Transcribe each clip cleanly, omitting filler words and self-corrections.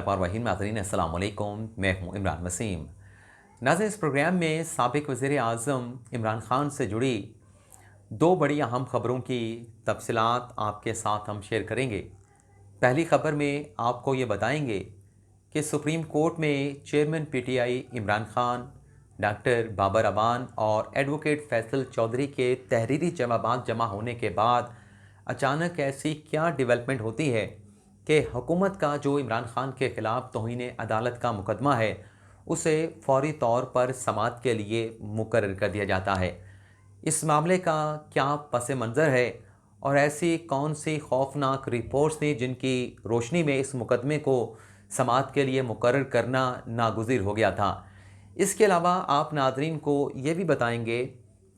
रहीम नाज़रीन अस्सलाम वालेकुम। मैं हूँ इमरान वसीम। नाज़रीन, इस प्रोग्राम में साबिक़ वज़ीर आज़म इमरान ख़ान से जुड़ी दो बड़ी अहम ख़बरों की तफ़सीलात आपके साथ हम शेयर करेंगे। पहली ख़बर में आपको ये बताएंगे कि सुप्रीम कोर्ट में chairman PTI Imran Khan, doctor Babar Aban और एडवोकेट फैसल चौधरी के तहरीरी जवाबात जमा होने के बाद अचानक ऐसी क्या डेवलपमेंट होती है कि हुकूमत का जो इमरान ख़ान के ख़िलाफ़ तौहीन अदालत का मुकदमा है उसे फ़ौरी तौर पर समाअत के लिए मुकर्रर कर दिया जाता है। इस मामले का क्या पस मंज़र है और ऐसी कौन सी खौफनाक रिपोर्ट्स थी जिनकी रोशनी में इस मुकदमे को समाअत के लिए मुकर्रर करना नागुज़ीर हो गया था। इसके अलावा आप नाज़रीन को ये भी बताएंगे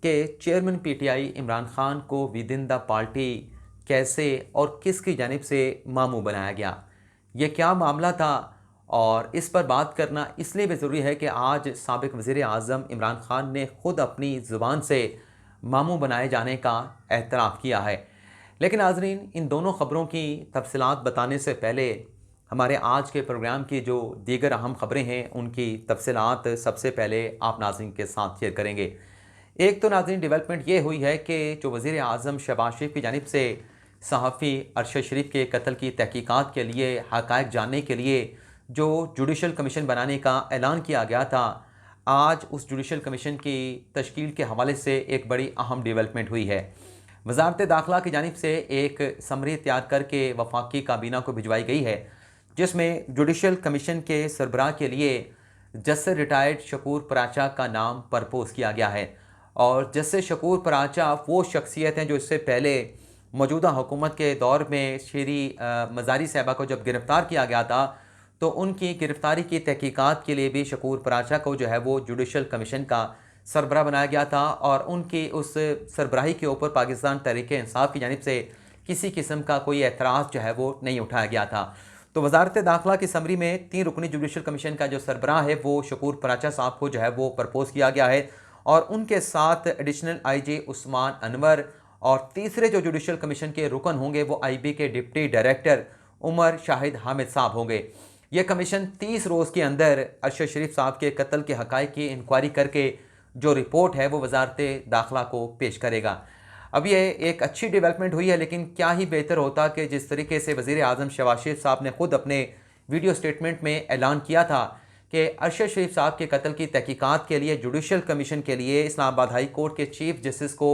कि चेयरमैन पीटीआई इमरान ख़ान को विदिन द पार्टी कैसे और किसकी जानिब से मामू बनाया गया, ये क्या मामला था। और इस पर बात करना इसलिए भी ज़रूरी है कि आज साबिक़ वज़ीर आज़म इमरान ख़ान ने ख़ुद अपनी ज़ुबान से मामू बनाए जाने का एतराफ़ किया है। लेकिन नाज़रीन, इन दोनों ख़बरों की तफ़सीलात बताने से पहले हमारे आज के प्रोग्राम की जो दीगर अहम ख़बरें हैं उनकी तफ़सीलात सबसे पहले आप नाज़रीन के साथ शेयर करेंगे। एक तो नाज़रीन डेवलपमेंट ये हुई है कि जो वज़ीर आज़म शहबाज शरीफ की जानिब से सहाफ़ी अरशद शरीफ के कत्ल की तहकीकात के लिए हक़ाइक़ जानने के लिए जो जुडिशल कमीशन बनाने का ऐलान किया गया था, आज उस जुडिशल कमीशन की तश्कील के हवाले से एक बड़ी अहम डेवलपमेंट हुई है। वज़ारत दाखिला की जानिब से एक समरी तैयार करके वफाकी काबीना को भिजवाई गई है, जिसमें जुडिशल कमीशन के सरबराह के लिए जस्टिस रिटायर्ड शकूर पराचा का नाम प्रपोज़ किया गया है। और जस्टिस शकूर पराचा वो शख्सियत हैं जो इससे पहले मौजूदा हुकूमत के दौर में श्री मज़ारी साहबा को जब गिरफ़्तार किया गया था तो उनकी गिरफ़्तारी की तहकीकात के लिए भी शकूर पराचा को जो है वो जुडिशल कमीशन का सरबराह बनाया गया था और उनकी उस सरबराही के ऊपर पाकिस्तान तहरीक इंसाफ की जानिब से किसी किस्म का कोई एतराज़ जो है वो नहीं उठाया गया था। तो वज़ारत दाखिला की समरी में 3 रुकनी जुडिशल कमीशन का जो सरबराह है वो शकूर पराचा साहब को जो है वो प्रपोज़ किया गया है और उनके साथ एडिशनल आईजी उस्मान अनवर और तीसरे जो जुडिशल कमीशन के रुकन होंगे वो आईबी के डिप्टी डायरेक्टर उमर शाहिद हामिद साहब होंगे। ये कमीशन 30 रोज़ के अंदर अरशद शरीफ साहब के कत्ल के हक़ाइक़ की इंक्वायरी करके जो रिपोर्ट है वो वज़ारत दाखिला को पेश करेगा। अब ये एक अच्छी डेवलपमेंट हुई है, लेकिन क्या ही बेहतर होता कि जिस तरीके से वज़ीर आज़म शहबाज शरीफ साहब ने ख़ुद अपने वीडियो स्टेटमेंट में ऐलान किया था कि अरशद शरीफ साहब के कत्ल की तहकीकात के लिए जुडिशल कमीशन के लिए इस्लामाबाद हाई कोर्ट के चीफ जस्टिस को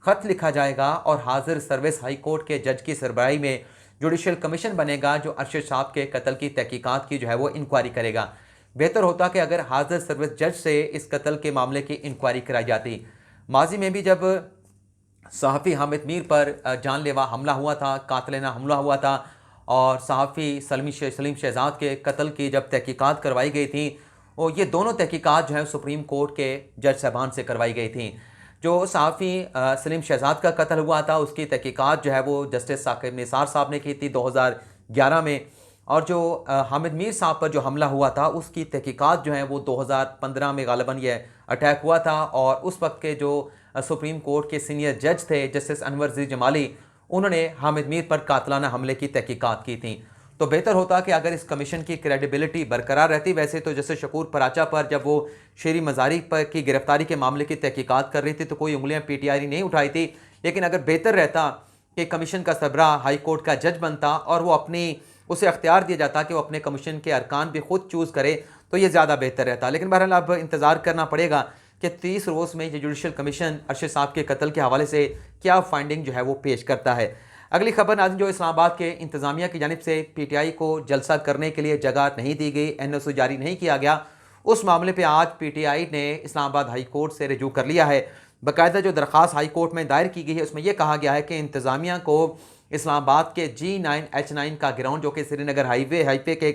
ख़त लिखा जाएगा और हाजिर सर्विस हाई कोर्ट के जज की सरबराही में जुडिशल कमीशन बनेगा जो अरशद साहब के कत्ल की तहकीकात की जो है वो इंक्वायरी करेगा। बेहतर होता कि अगर हाजिर सर्विस जज से इस कत्ल के मामले की इंक्वायरी कराई जाती। माजी में भी जब सहाफ़ी हामिद मीर पर जानलेवा हमला हुआ था, कातिलाना हमला हुआ था और सहाफ़ी सलीम शहजाद के कत्ल की जब तहकीकात करवाई गई थी, और ये दोनों तहकीकात जो है सुप्रीम कोर्ट के जज साहबान से करवाई गई थी। जो सहाफ़ी सलीम शहजाद का कत्ल हुआ था उसकी तहकीकात जो है वो जस्टिस साकिब निसार साहब ने की थी 2011 में, और जो हामिद मीर साहब पर जो हमला हुआ था उसकी तहकीकात जो है वो 2015 में गालिबन ये अटैक हुआ था और उस वक्त के जो सुप्रीम कोर्ट के सीनियर जज थे जस्टिस अनवर जी जमाली, उन्होंने हामिद मीर पर कातिलाना हमले की तहकीकात की थी। तो बेहतर होता कि अगर इस कमीशन की क्रेडिबिलिटी बरकरार रहती। वैसे तो जैसे शकूर पराचा पर जब वो शेरी मज़ारी पर की गिरफ्तारी के मामले की तहकीकात कर रही थी तो कोई उंगलियां पीटीआई नहीं उठाई थी, लेकिन अगर बेहतर रहता कि कमीशन का सरबराह हाई कोर्ट का जज बनता और वो उसे अख्तियार दिया जाता कि वो अपने कमीशन के अरकान भी खुद चूज़ करे तो ये ज़्यादा बेहतर रहता। लेकिन बहरहाल अब इंतज़ार करना पड़ेगा कि 30 रोज़ में ये जुडिशल कमीशन अरशद साहब के कत्ल के हवाले से क्या फाइंडिंग जो है वो पेश करता है। अगली खबर नाज़रीन, जो इस्लामाबाद के इंतज़ामिया की जानिब से पीटीआई को जलसा करने के लिए जगह नहीं दी गई, एनओसी जारी नहीं किया गया, उस मामले पर आज पीटीआई ने इस्लामाबाद हाई कोर्ट से रजू कर लिया है। बाकायदा जो दरख्वास्त हाई कोर्ट में दायर की गई है उसमें यह कहा गया है कि इंतज़ामिया को इस्लामाबाद के G9H9 का ग्राउंड जो कि श्रीनगर हाईवे के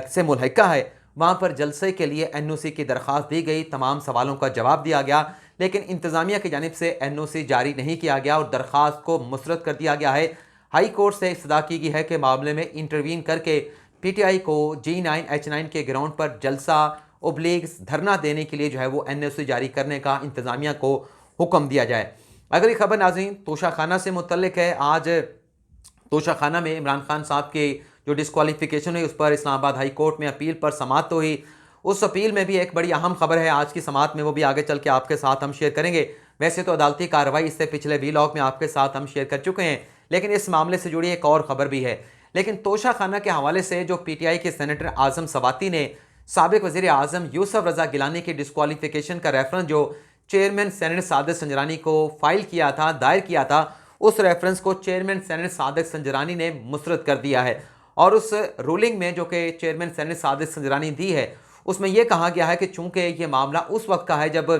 से मुल्हिका है वहाँ पर जलसे के लिए एनओसी की दरख्वास्त दी गई। तमाम सवालों का जवाब दिया गया, लेकिन इंतज़ामिया की जानिब से एनओसी जारी नहीं किया गया और दरख्वास्त को मुस्तरद कर दिया गया है। हाई कोर्ट से इस्तदा की गई है कि मामले में इंटरवीन करके पीटीआई को G9H9 के ग्राउंड पर जलसा ओब्लिग्स धरना देने के लिए जो है वो एनओसी जारी करने का इंतज़ामिया को हुक्म दिया जाए। अगली खबर नाज़रीन तोशाखाना से मुतल्लिक है। आज तोशाखाना में इमरान खान साहब के जो डिस्क्वालिफिकेशन हुई उस पर इस्लामाबाद हाई कोर्ट में अपील पर समाअत हुई। उस अपील में भी एक बड़ी अहम खबर है आज की समाअत में, वो भी आगे चल के आपके साथ हम शेयर करेंगे। वैसे तो अदालती कार्रवाई इससे पिछले वीलॉग में आपके साथ हम शेयर कर चुके हैं, लेकिन इस मामले से जुड़ी एक और खबर भी है। लेकिन तोशा खाना के हवाले से जो पीटीआई के सेनेटर आजम सवाती ने साबिक वज़ीर आज़म यूसुफ रज़ा गिलानी की डिस्क्वालिफिकेशन का रेफरेंस जो चेयरमैन सेनेट सादिक संजरानी को फाइल किया था, दायर किया था, उस रेफरेंस को चेयरमैन सेनेट सादिक संजरानी ने मुस्तरद कर दिया है। और उस रूलिंग में जो कि चेयरमैन सेनेट सादिक संजरानी दी है उसमें यह कहा गया है कि चूंकि ये मामला उस वक्त का है जब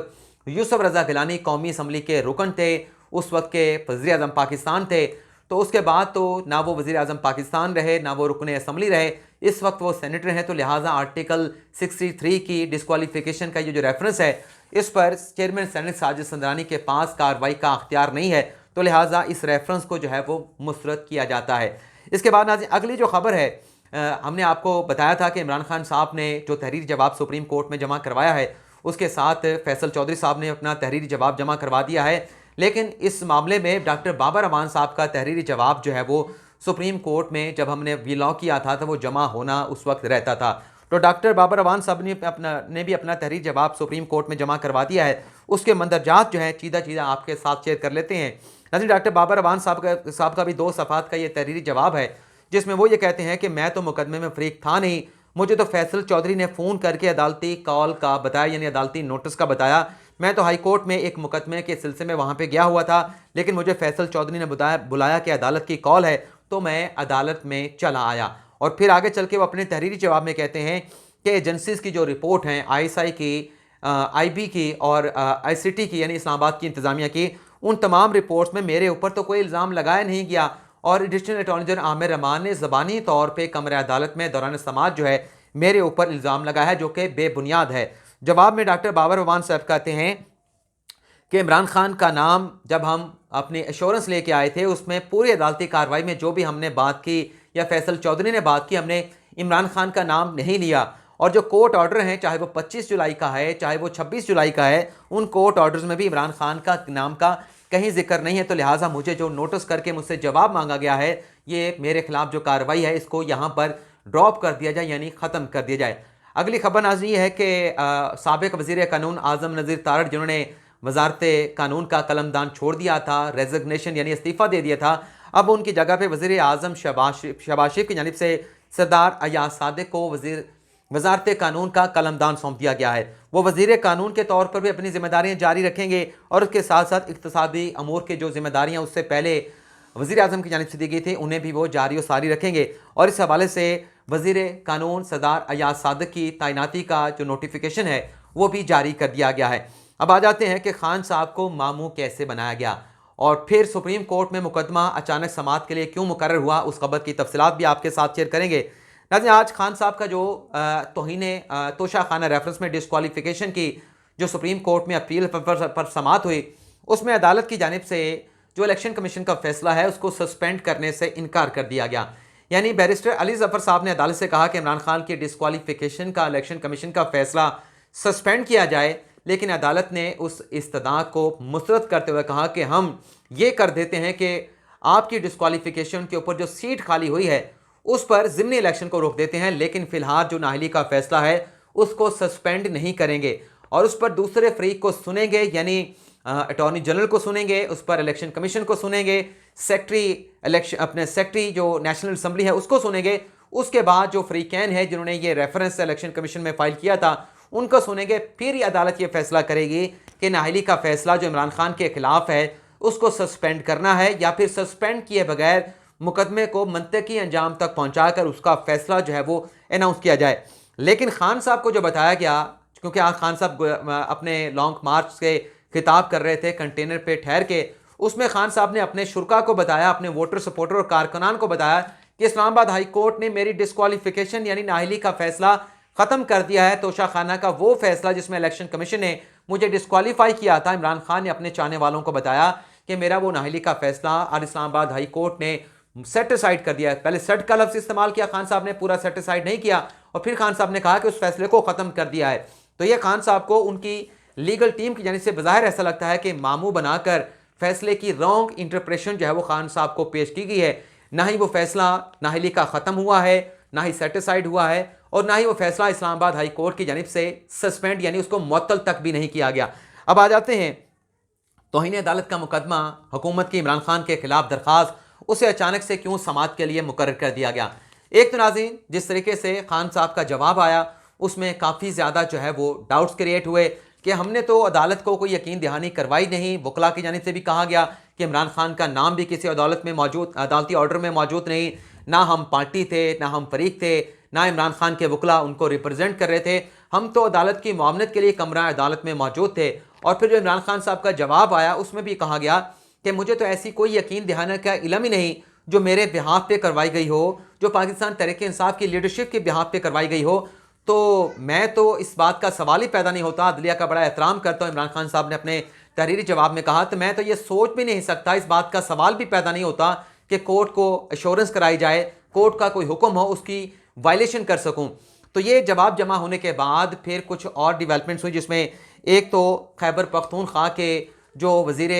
यूसुफ रज़ा गिलानी कौमी असम्बली के रुकन थे, उस वक्त के वज़ीर आज़म पाकिस्तान थे, तो उसके बाद तो ना वो वज़ीर आज़म पाकिस्तान रहे ना वो रुकन असम्बली रहे, इस वक्त वो सेनेटर हैं। तो लिहाजा आर्टिकल 63 की डिस्क्वालिफिकेशन का ये जो रेफरेंस है इस पर चेयरमैन सेनेट साजिद संदरानी के पास कार्रवाई का अख्तियार नहीं है, तो लिहाजा इस रेफरेंस को जो है वो मुस्तरद किया जाता है। इसके बाद नाज़रीन अगली जो खबर है, हमने आपको बताया था कि इमरान खान साहब ने जो तहरीरी जवाब सुप्रीम कोर्ट में जमा करवाया है उसके साथ फैसल चौधरी साहब ने अपना तहरीरी जवाब जमा करवा दिया है। लेकिन इस मामले में डॉक्टर बाबर अमान साहब का तहरीरी जवाब जो है वो सुप्रीम कोर्ट में जब हमने वीलॉग किया था तो वो जमा होना उस वक्त रहता था। तो डॉक्टर बाबर अमान साहब ने भी अपना तहरीरी जवाब सुप्रीम कोर्ट में जमा करवा दिया है। उसके मंदरजात जो है चीज़ा आपके साथ शेयर कर लेते हैं। नाज़रीन डॉक्टर बाबर अमान साहब का भी 2 सफ़ात का ये तहरीरी जवाब है जिसमें वो ये कहते हैं कि मैं तो मुकदमे में फरीक था नहीं, मुझे तो फैसल चौधरी ने फ़ोन करके अदालती कॉल का बताया, यानी अदालती नोटिस का बताया। मैं तो हाई कोर्ट में एक मुकदमे के सिलसिले में वहाँ पे गया हुआ था, लेकिन मुझे फैसल चौधरी ने बुलाया कि अदालत की कॉल है, तो मैं अदालत में चला आया। और फिर आगे चल के वो अपने तहरीरी जवाब में कहते हैं कि एजेंसीज़ की जो रिपोर्ट हैं ISI की, IB की और ICT की यानी इस्लामाबाद की इंतज़ामिया की, उन तमाम रिपोर्ट्स में मेरे ऊपर तो कोई इल्ज़ाम लगाया नहीं गया और additional attorney general Aamir Rahman ने ज़बानी तौर पर कमरे अदालत में दौरान समाअत जो है मेरे ऊपर इल्ज़ाम लगाया है जो कि बेबुनियाद है। जवाब में डॉक्टर बाबर अमान साहब कहते हैं कि इमरान खान का नाम जब हम अपनी एश्योरेंस लेके आए थे उसमें पूरी अदालती कार्रवाई में जो भी हमने बात की या फैसल चौधरी ने बात की, हमने इमरान खान का नाम नहीं लिया। और जो कोर्ट ऑर्डर हैं चाहे वो 25 जुलाई का है चाहे वो 26 जुलाई का है, उन कोर्ट ऑर्डर्स में भी इमरान खान का नाम का कहीं जिक्र नहीं है। तो लिहाजा मुझे जो नोटिस करके मुझसे जवाब मांगा गया है ये मेरे खिलाफ जो कार्रवाई है इसको यहाँ पर ड्रॉप कर दिया जाए यानी ख़त्म कर दिया जाए। अगली खबर नाज़रीन ये है कि साबिक वज़ीर कानून आज़म नज़ीर तारड़ जिन्होंने वजारत कानून का कलमदान छोड़ दिया था, रेजिग्नेशन यानी इस्तीफ़ा दे दिया था, अब उनकी जगह पे वज़ीर आज़म शहबाज शरीफ की जानिब से सरदार अयाज सादिक को वजारत कानून का कलमदान सौंप दिया गया है। वो वज़ीर कानून के तौर पर भी अपनी जिम्मेदारियाँ जारी रखेंगे और उसके साथ साथ इक़्तिसादी अमूर के जो जिम्मेदारियाँ उससे पहले वज़ीर आज़म की जानिब से दी गई थी उन्हें भी वो जारी और सारी रखेंगे। और इस हवाले से वज़ीर कानून सरदार अयाज सादिक की तैनाती का जो नोटिफिकेशन है वो भी जारी कर दिया गया है। अब आ जाते हैं कि खान साहब को मामू कैसे बनाया गया और फिर सुप्रीम कोर्ट में मुकदमा अचानक समाअत के लिए क्यों मुकर्रर हुआ, उस खबर की तफसीलात भी आपके साथ शेयर करेंगे। नाज़रीन आज खान साहब का जो तौहीने तोशा खाना रेफरेंस में डिस्क्वालिफिकेशन की जो सुप्रीम कोर्ट में अपील पर समाअत हुई उसमें अदालत की जानिब से जो इलेक्शन कमीशन का फैसला है उसको सस्पेंड करने से इनकार कर दिया गया। यानी बैरिस्टर अली ज़फ़र साहब ने अदालत से कहा कि इमरान खान की डिस्क्वालिफिकेशन का इलेक्शन कमीशन का फैसला सस्पेंड किया जाए, लेकिन अदालत ने उस इस्तदा को मुस्तरद करते हुए कहा कि हम ये कर देते हैं कि आपकी डिस्क्वालिफिकेशन के ऊपर जो सीट खाली हुई है उस पर ज़िमनी इलेक्शन को रोक देते हैं, लेकिन फ़िलहाल जो नाअहली का फैसला है उसको सस्पेंड नहीं करेंगे और उस पर दूसरे फरीक को सुनेंगे, यानी अटॉर्नी जनरल को सुनेंगे, उस पर इलेक्शन कमीशन को सुनेंगे, सेक्रेटरी जो नेशनल असम्बली है उसको सुनेंगे, उसके बाद जो फ्रीकैन है जिन्होंने ये रेफरेंस इलेक्शन कमीशन में फाइल किया था उनको सुनेंगे। फिर ये अदालत ये फैसला करेगी कि नाअहली का फैसला जो इमरान खान के खिलाफ है उसको सस्पेंड करना है या फिर सस्पेंड किए बगैर मुकदमे को मंतकी अंजाम तक पहुँचा कर उसका फैसला जो है वो अनाउंस किया जाए। लेकिन खान साहब को जो बताया गया, क्योंकि आज खान साहब अपने लॉन्ग मार्च से खिताब कर रहे थे कंटेनर पे ठहर के, उसमें खान साहब ने अपने शुरा को बताया, अपने वोटर सपोर्टर और कारकुनान को बताया कि इस्लामाबाद हाई कोर्ट ने मेरी डिस्क्वालिफिकेशन यानी नाअहली का फैसला ख़त्म कर दिया है। तोशा खाना का वो फैसला जिसमें इलेक्शन कमीशन ने मुझे डिस्क्वालीफाई किया था, इमरान खान ने अपने चाहने वालों को बताया कि मेरा वो नाअहली का फैसला और इस्लामाबाद हाई कोर्ट ने सेटिसाइड कर दिया। पहले सेट का लफ्ज़ इस्तेमाल किया खान साहब ने, पूरा सेटिसाइड नहीं किया, और फिर खान साहब ने कहा कि उस फैसले को ख़त्म कर दिया है। तो ये खान साहब को उनकी लीगल टीम की जानिब से बज़ाहिर ऐसा लगता है कि मामू बनाकर फैसले की रॉन्ग इंटरप्रेशन जो है वो खान साहब को पेश की गई है। ना ही वो फैसला नाअहली का ख़त्म हुआ है, ना ही सेटिसाइड हुआ है, और ना ही वो फैसला इस्लामाबाद हाई कोर्ट की जानिब से सस्पेंड यानी उसको मुअत्तल तक भी नहीं किया गया। अब आ जाते हैं तौहीन अदालत का मुकदमा हुकूमत की इमरान खान के खिलाफ दरख्वास्त, उसे अचानक से क्यों समाअत के लिए मुकर्रर कर दिया गया। एक तो नाज़रीन जिस तरीके से खान साहब का जवाब आया उसमें काफ़ी ज़्यादा जो है वो डाउट्स क्रिएट हुए कि हमने तो अदालत को कोई यकीन दहानी करवाई नहीं। वकला की जानिब से भी कहा गया कि इमरान खान का नाम भी किसी अदालत में मौजूद, अदालती ऑर्डर में मौजूद नहीं, ना हम पार्टी थे, ना हम फरीक थे, ना इमरान खान के वकला उनको रिप्रेजेंट कर रहे थे। हम तो अदालत की मुआवनत के लिए कमरा अदालत में मौजूद थे। और फिर जो इमरान खान साहब का जवाब आया उसमें भी कहा गया कि मुझे तो ऐसी कोई यकीन दहानी का इल्म ही नहीं जो मेरे बिहाफ पे करवाई गई हो, जो पाकिस्तान तहरीक इंसाफ की लीडरशिप के बिहाफ पे करवाई गई हो। तो मैं तो इस बात का सवाल ही पैदा नहीं होता। अदलिया का बड़ा एहतराम करता हूँ, इमरान खान साहब ने अपने तहरीरी जवाब में कहा, तो मैं तो ये सोच भी नहीं सकता, इस बात का सवाल भी पैदा नहीं होता कि कोर्ट को एश्योरेंस कराई जाए, कोर्ट का कोई हुक्म हो उसकी वायलेशन कर सकूँ। तो ये जवाब जमा होने के बाद फिर कुछ और डिवेलपमेंट्स हुई, जिसमें एक तो खैबर पख्तूनख्वा के जो वज़ीर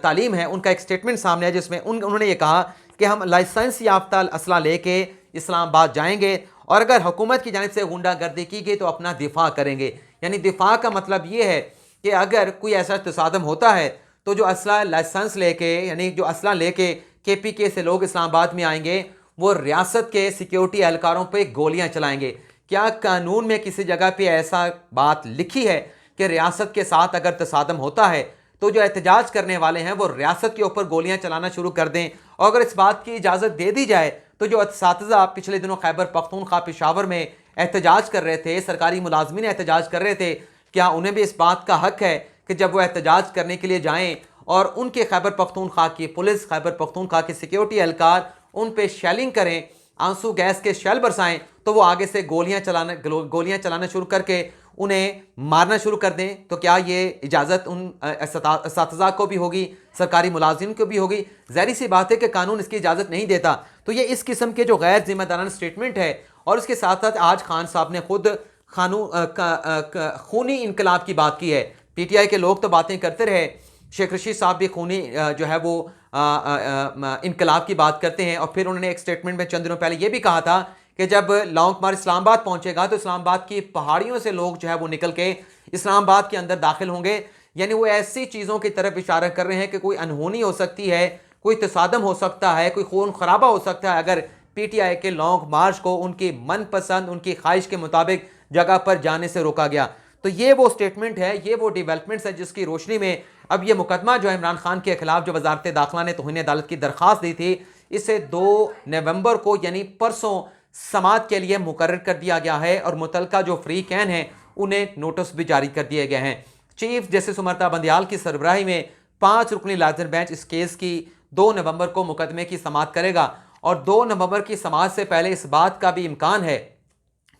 तालीम है उनका एक स्टेटमेंट सामने है, जिसमें उन्होंने ये कहा कि हम लाइसेंस याफ्ता असला लेके इस्लामाबाद जाएंगे और अगर हुकूमत की जानिब से गुंडागर्दी की गई तो अपना दिफा करेंगे। यानी दिफा का मतलब ये है कि अगर कोई ऐसा तसादम होता है तो जो असला लाइसेंस लेके, यानी जो असला लेके KPK से लोग इस्लामाबाद में आएंगे वो रियासत के सिक्योरिटी एहलकारों पर गोलियाँ चलाएंगे। क्या कानून में किसी जगह पर ऐसा बात लिखी है कि रियासत के साथ अगर तसादम होता है तो जो एहतजाज करने वाले हैं वो रियासत के ऊपर गोलियां चलाना शुरू कर दें? और अगर इस बात की इजाज़त दे दी जाए तो जो असातिज़ा पिछले दिनों खैबर पख्तूनख्वा पेशावर में एहतजाज कर रहे थे, सरकारी मुलाजमीन एहतजाज कर रहे थे, क्या उन्हें भी इस बात का हक है कि जब वो एहतजाज करने के लिए जाएँ और उनके खैबर पख्तूनख्वा की पुलिस, खैबर पख्तूनख्वा के सिक्योरिटी एहलकार उन पर शेलिंग करें, आंसू गैस के शेल बरसाएं, तो वो आगे से गोलियां चलाना शुरू करके उन्हें मारना शुरू कर दें? तो क्या ये इजाज़त उन असातिज़ा को भी होगी, सरकारी मुलाजिम को भी होगी? ज़ाहिर सी बात है कि कानून इसकी इजाज़त नहीं देता। तो ये इस किस्म के जो गैर जिम्मेदाराना स्टेटमेंट है, और इसके साथ साथ आज खान साहब ने खुद खूनी इनकलाब की बात की है। PTI के लोग तो बातें करते रहे, शेख रशीद साहब भी खूनी जो है वो इनकलाब की बात करते हैं। और फिर उन्होंने एक स्टेटमेंट में चंद दिनों पहले ये भी कहा था कि जब लॉन्ग मार्च इस्लामाबाद पहुंचेगा तो इस्लामाबाद की पहाड़ियों से लोग जो है वो निकल के इस्लामाबाद के अंदर दाखिल होंगे। यानी वो ऐसी चीज़ों की तरफ इशारा कर रहे हैं कि कोई अनहोनी हो सकती है, कोई तसादम हो सकता है, कोई खून खराबा हो सकता है अगर PTI के लॉन्ग मार्च को उनकी मनपसंद, उनकी ख्वाहिश के मुताबिक जगह पर जाने से रोका गया। तो ये वो स्टेटमेंट है, ये वो डेवलपमेंट्स है जिसकी रोशनी में अब ये मुकदमा जो है इमरान खान के खिलाफ जो वजारत दाखिला ने तौहीन अदालत की दरख्वास्त दी थी, इसे 2 नवंबर को यानी परसों समाअत के लिए मुकर्रर कर दिया गया है। और मुतलका जो फ्री कैन है उन्हें नोटिस भी जारी कर दिए गए हैं। चीफ जस्टिस उमरता बंदियाल की सरबराही में 5 रुकनी लाजर बेंच इस केस की 2 नवंबर को मुकदमे की समाअत करेगा। और 2 नवंबर की समाअत से पहले इस बात का भी इम्कान है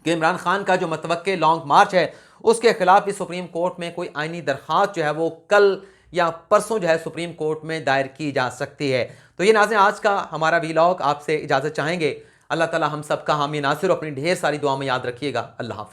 कि इमरान खान का जो मतवक्के लॉन्ग मार्च है उसके खिलाफ भी सुप्रीम कोर्ट में कोई आईनी दरख्वास्त जो है वो कल या परसों जो है सुप्रीम कोर्ट में दायर की जा सकती है। तो ये नाज़रीन आज का हमारा वीलॉग, आपसे इजाज़त चाहेंगे। अल्लाह ताला हम सब का हामी नासिर, अपनी ढेर सारी दुआ में याद रखिएगा। अल्लाह हाफ़िज़।